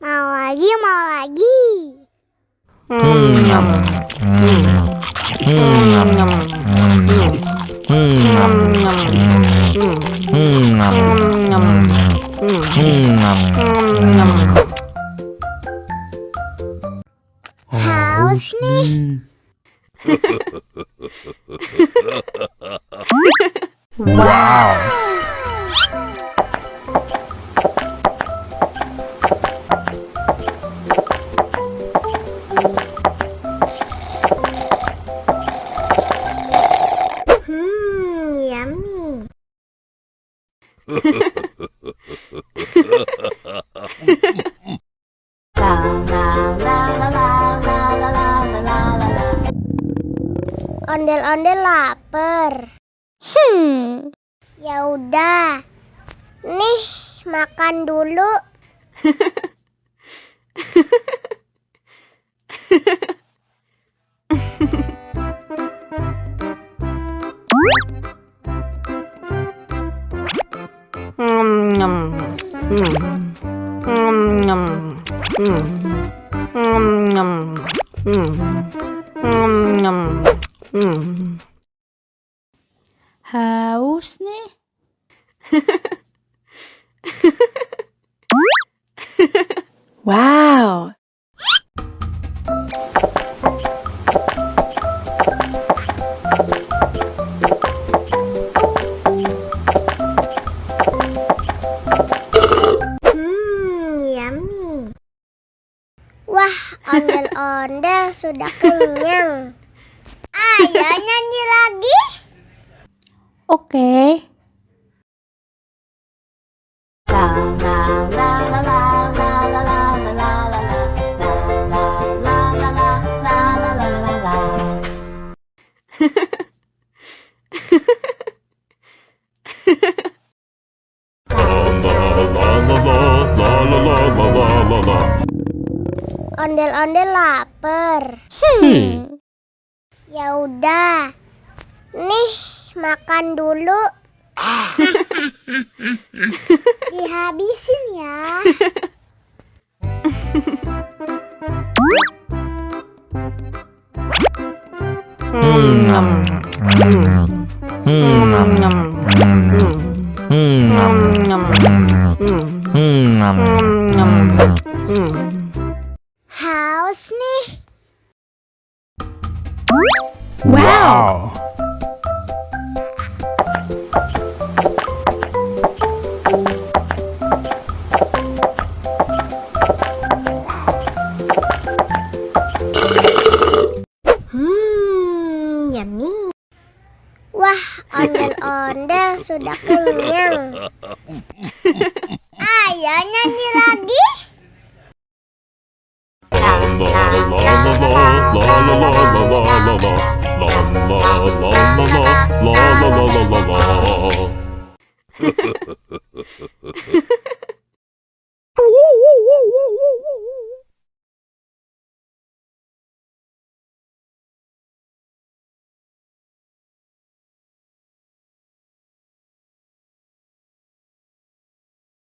Mau lagi, mau lagi. Haus nih. Wow. Yummy. Ondel-ondel lapar. Ya udah. Nih, makan dulu. Haus nih. Wow. Yummy. Wah, ondel-ondel sudah kenyang. Ayo nyanyi lagi. Oke. Ondel-ondel lapar. Ya udah. Nih, makan dulu. Dihabisin ya. Haus nih. Wow. Yummy. Wah, ondel-ondel sudah kenyang. Ayo nyanyi lagi. La la la la la la la la la la la la la la la la.